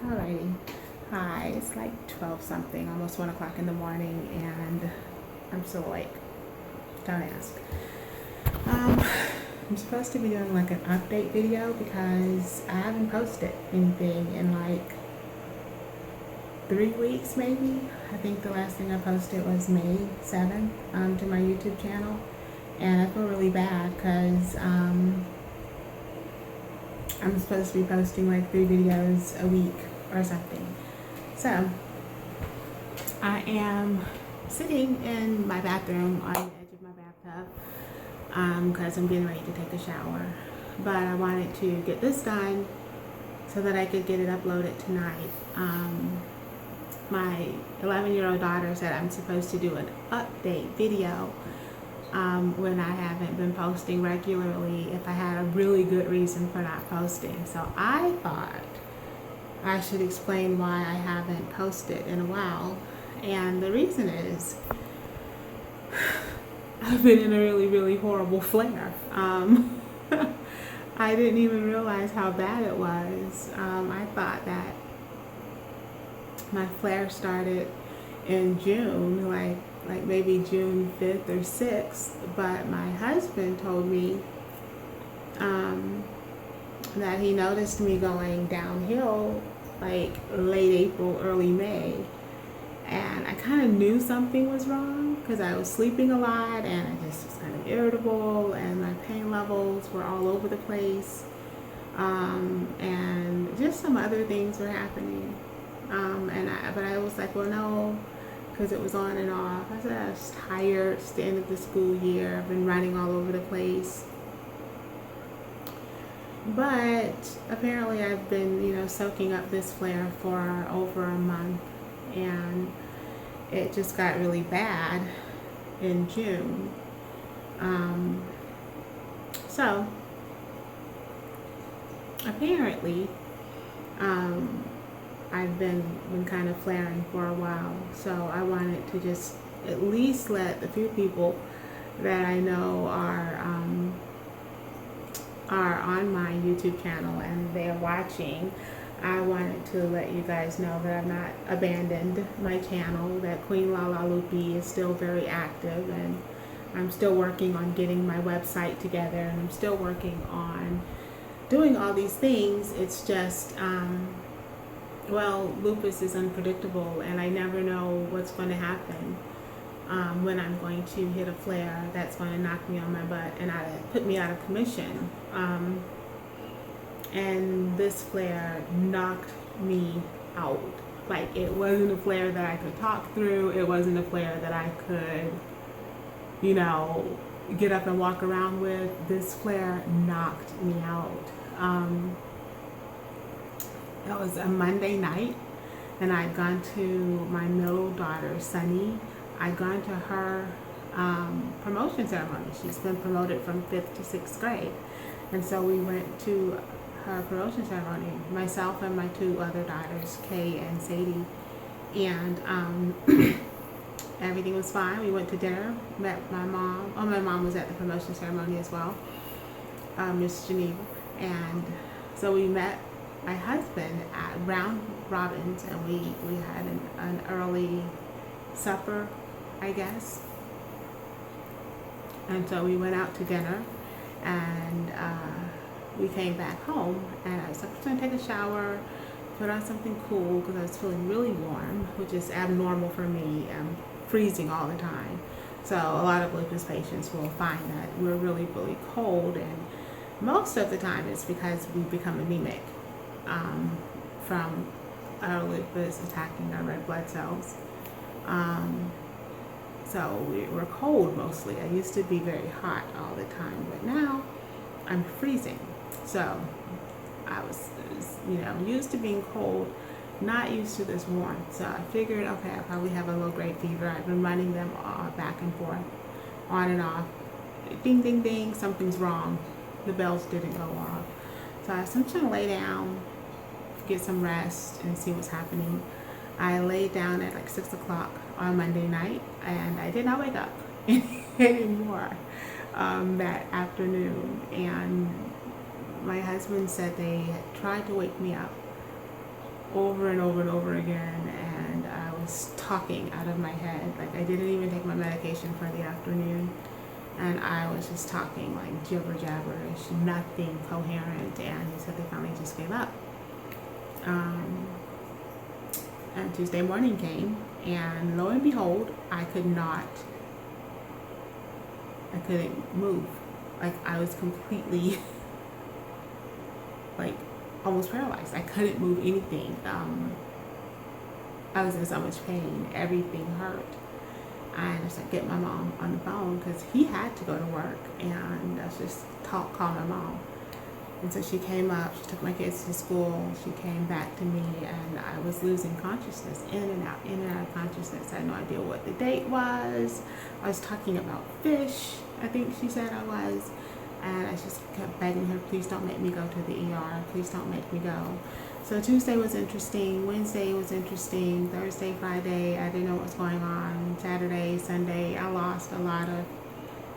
Alrighty. Hi, it's like 12 something, almost 1 o'clock in the morning, and I'm still awake. Don't ask. Um, I'm supposed to be doing like an update video because I haven't posted anything in like 3 weeks, maybe. I think the last thing I posted was May 7th to my YouTube channel, and I feel really bad because I'm supposed to be posting like 3 videos a week or something. So, I am sitting in my bathroom on the edge of my bathtub because I'm getting ready to take a shower. But I wanted to get this done so that I could get it uploaded tonight. My 11-year-old daughter said I'm supposed to do an update video when I haven't been posting regularly if I had a really good reason for not posting. So I thought I should explain why I haven't posted in a while. And the reason is I've been in a really, really horrible flare. I didn't even realize how bad it was. I thought that my flare started in June, like maybe June 5th or 6th, but my husband told me that he noticed me going downhill like late April, early May. And I kind of knew something was wrong because I was sleeping a lot and I just was kind of irritable and my pain levels were all over the place. And just some other things were happening. But I was like, well, no, because it was on and off. I said I was tired. It's the end of the school year. I've been running all over the place. But apparently I've been, soaking up this flare for over a month, and it just got really bad in June. So apparently, I've been kind of flaring for a while. So I wanted to just at least let the few people that I know are on my YouTube channel and they're watching. I wanted to let you guys know that I've not abandoned my channel, that Queen Lala Lupi is still very active, and I'm still working on getting my website together, and I'm still working on doing all these things. It's just, lupus is unpredictable, and I never know what's going to happen. When I'm going to hit a flare that's going to knock me on my butt and put me out of commission. And this flare knocked me out. Like, it wasn't a flare that I could talk through. It wasn't a flare that I could, get up and walk around with. This flare knocked me out. It was a Monday night, and I'd gone to my middle daughter, Sunny. I'd gone to her promotion ceremony. She's been promoted from 5th to 6th grade. And so we went to her promotion ceremony, myself and my two other daughters, Kay and Sadie. And everything was fine. We went to dinner, met my mom. Oh, my mom was at the promotion ceremony as well, Miss Geneva. And so we met my husband at Round Robin's, and we had an early supper, I guess. And so we went out to dinner, and we came back home, and I was like, I'm going to take a shower, put on something cool because I was feeling really warm, which is abnormal for me. I'm freezing all the time. So a lot of lupus patients will find that we're really, really cold, and most of the time it's because we become anemic from our lupus attacking our red blood cells. So we're cold mostly. I used to be very hot all the time, but now I'm freezing. So I was used to being cold, not used to this warmth. So I figured, okay, I probably have a low-grade fever. I've been running them back and forth, on and off. Ding, ding, ding, something's wrong. The bells didn't go off. So I was trying to lay down, get some rest, and see what's happening. I laid down at like 6 o'clock on Monday night, and I did not wake up anymore that afternoon. And my husband said they tried to wake me up over and over and over again, and I was talking out of my head. Like, I didn't even take my medication for the afternoon, and I was just talking like jibber jabberish, nothing coherent, and he said they finally just gave up. And Tuesday morning came, and lo and behold, I couldn't move. Like, I was completely like almost paralyzed. I couldn't move anything. I was in so much pain. Everything hurt. And I just like get my mom on the phone because he had to go to work, and I was just call my mom. And so she came up, she took my kids to school, she came back to me, and I was losing consciousness, in and out of consciousness. I had no idea what the date was. I was talking about fish, I think she said I was. And I just kept begging her, please don't make me go to the ER, please don't make me go. So Tuesday was interesting, Wednesday was interesting, Thursday, Friday, I didn't know what was going on, Saturday, Sunday, I lost a lot of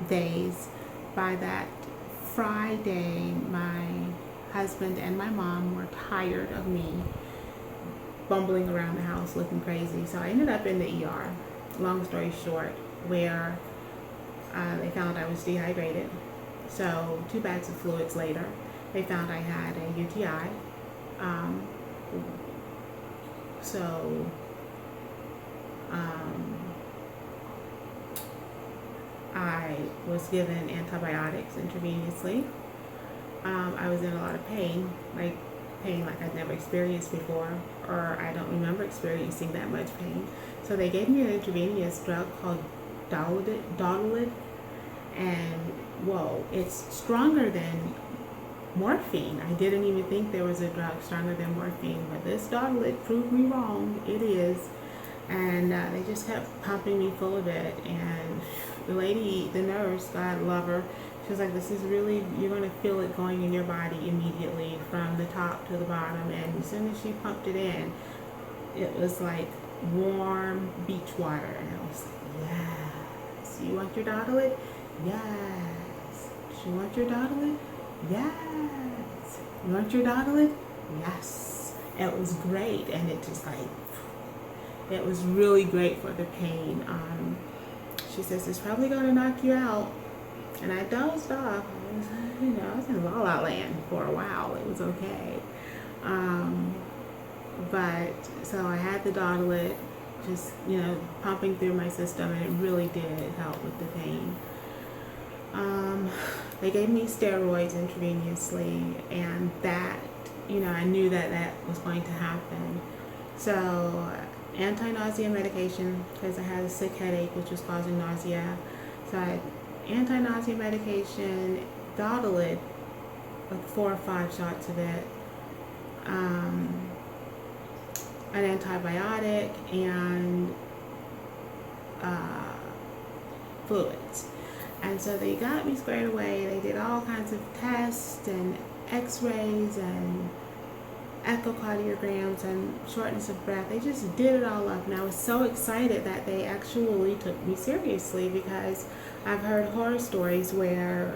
days. By that Friday, my husband and my mom were tired of me bumbling around the house looking crazy. So I ended up in the ER, long story short, where they found I was dehydrated. So 2 bags of fluids later, they found I had a UTI. I was given antibiotics intravenously. I was in a lot of pain like I'd never experienced before, or I don't remember experiencing that much pain. So they gave me an intravenous drug called Dodolid, and whoa, it's stronger than morphine. I didn't even think there was a drug stronger than morphine, but this Dodolid proved me wrong. It is. And they just kept pumping me full of it, and the nurse, God love her, she was like, this is really, you're going to feel it going in your body immediately from the top to the bottom. And as soon as she pumped it in, it was like warm beach water, and I was like, yes. You want your Dodolid? Yes. You want your Dodolid? Yes. You want your Dodolid? Yes. It was great, and it just like, it was really great for the pain. She says, it's probably going to knock you out. And I dozed off. I was in La La Land for a while. It was okay. But so I had the Dodolid just, pumping through my system, and it really did help with the pain. They gave me steroids intravenously, and that, I knew that was going to happen. So anti-nausea medication, because I had a sick headache which was causing nausea. So I had anti-nausea medication, Dodolid, like 4 or 5 shots of it, an antibiotic, and fluids. And so they got me squared away. They did all kinds of tests and x-rays and echocardiograms and shortness of breath. They just did it all up, and I was so excited that they actually took me seriously, because I've heard horror stories where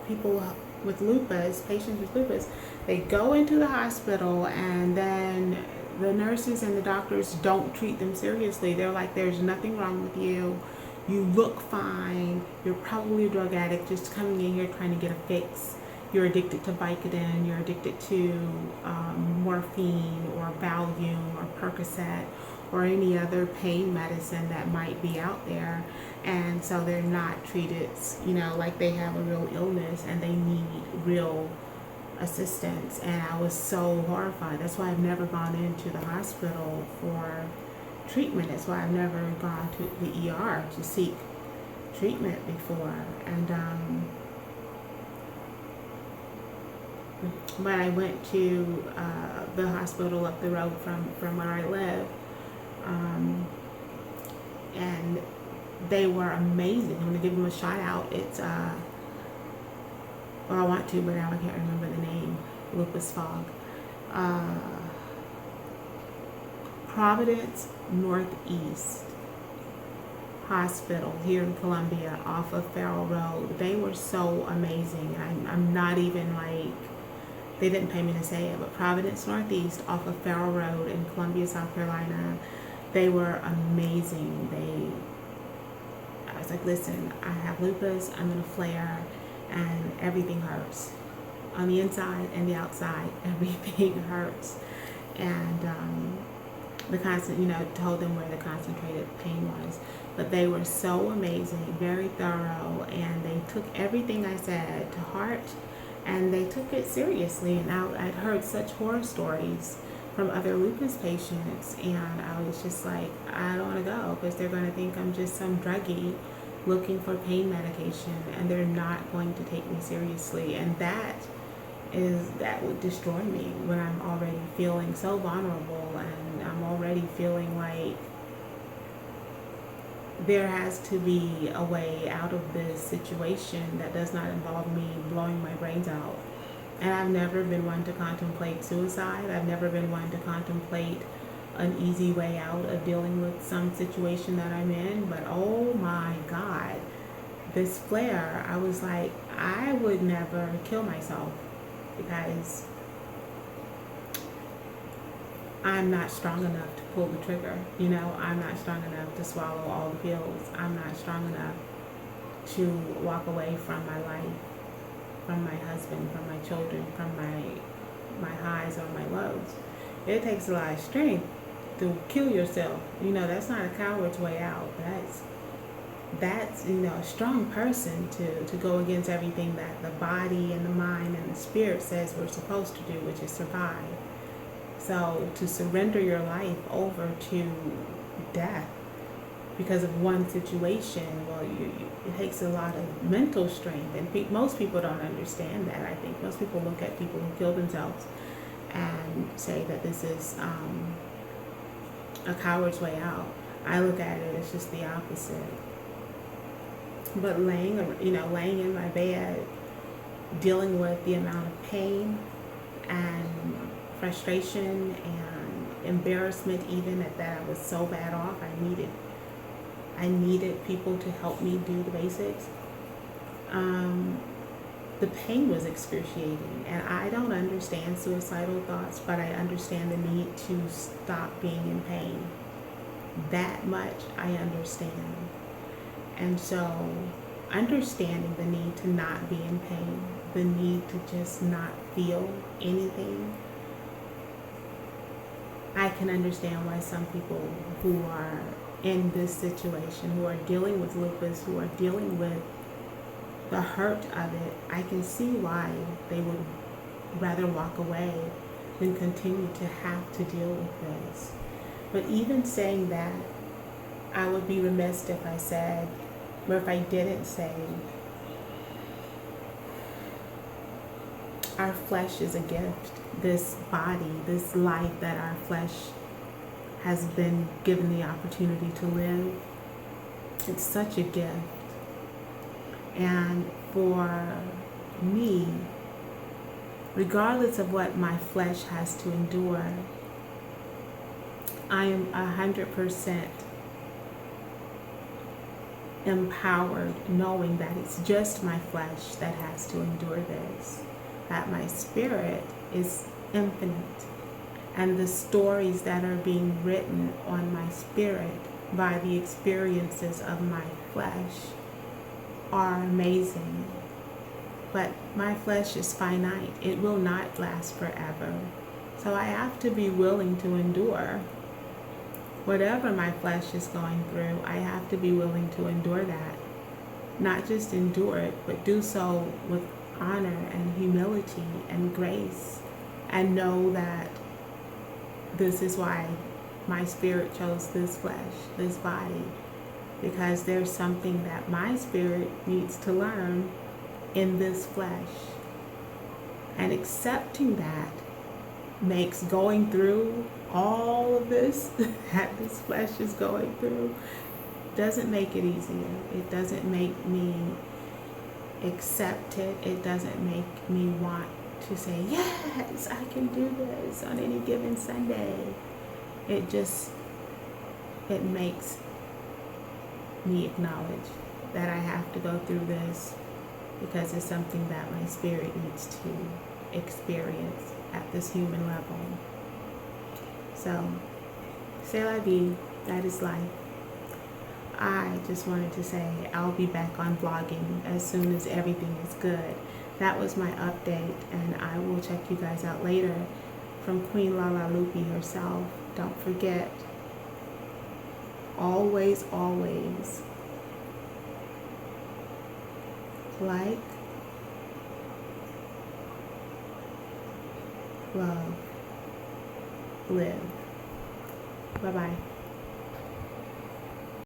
people with lupus, patients with lupus, they go into the hospital and then the nurses and the doctors don't treat them seriously. They're like, there's nothing wrong with you. You look fine. You're probably a drug addict just coming in here trying to get a fix. You're addicted to Vicodin, you're addicted to morphine or Valium or Percocet or any other pain medicine that might be out there. And so they're not treated, like they have a real illness and they need real assistance. And I was so horrified. That's why I've never gone into the hospital for treatment. That's why I've never gone to the ER to seek treatment before. And but I went to the hospital up the road from where I live, and they were amazing. I'm going to give them a shout out. It's, I want to, but now I can't remember the name. Lupus Fog. Providence Northeast Hospital here in Columbia off of Farrell Road. They were so amazing. I'm not even like they didn't pay me to say it, but Providence Northeast off of Farrell Road in Columbia, South Carolina. They were amazing. I was like, listen, I have lupus, I'm in a flare, and everything hurts. On the inside and the outside, everything hurts. And told them where the concentrated pain was. But they were so amazing, very thorough, and they took everything I said to heart, and they took it seriously. And I'd heard such horror stories from other lupus patients, and I was just like, I don't want to go because they're going to think I'm just some druggie looking for pain medication, and they're not going to take me seriously. And that would destroy me when I'm already feeling so vulnerable, and I'm already feeling like there has to be a way out of this situation that does not involve me blowing my brains out. And I've never been one to contemplate suicide. I've never been one to contemplate an easy way out of dealing with some situation that I'm in. But oh my God, this flare, I was like, I would never kill myself because I'm not strong enough to pull the trigger. I'm not strong enough to swallow all the pills. I'm not strong enough to walk away from my life, from my husband, from my children, from my highs or my lows. It takes a lot of strength to kill yourself. That's not a coward's way out. That's a strong person to go against everything that the body and the mind and the spirit says we're supposed to do, which is survive. So to surrender your life over to death because of one situation, well, it takes a lot of mental strength, and most people don't understand that. I think most people look at people who kill themselves and say that this is a coward's way out. I look at it as just the opposite. But laying in my bed, dealing with the amount of pain and frustration and embarrassment, even at that I was so bad off, I needed people to help me do the basics. The pain was excruciating, and I don't understand suicidal thoughts, but I understand the need to stop being in pain. That much I understand. And so understanding the need to not be in pain, the need to just not feel anything, I can understand why some people who are in this situation, who are dealing with lupus, who are dealing with the hurt of it, I can see why they would rather walk away than continue to have to deal with this. But even saying that, I would be remiss if I said, or if I didn't say, our flesh is a gift. This body, this life that our flesh has been given the opportunity to live, it's such a gift. And for me, regardless of what my flesh has to endure, I am 100% empowered knowing that it's just my flesh that has to endure this, that my spirit is infinite, and the stories that are being written on my spirit by the experiences of my flesh are amazing. But my flesh is finite. It will not last forever. So I have to be willing to endure whatever my flesh is going through. I have to be willing to endure that. Not just endure it, but do so with honor and humility and grace, and know that this is why my spirit chose this flesh, this body, because there's something that my spirit needs to learn in this flesh. And accepting that makes going through all of this that this flesh is going through, doesn't make it easier. It doesn't make me accept it. It doesn't make me want to say, yes, I can do this on any given Sunday. It makes me acknowledge that I have to go through this because it's something that my spirit needs to experience at this human level. So, c'est la vie, that is life. I just wanted to say I'll be back on vlogging as soon as everything is good. That was my update, and I will check you guys out later. From Queen Lala Lupi herself, don't forget, always, always, like, love, live. Bye-bye.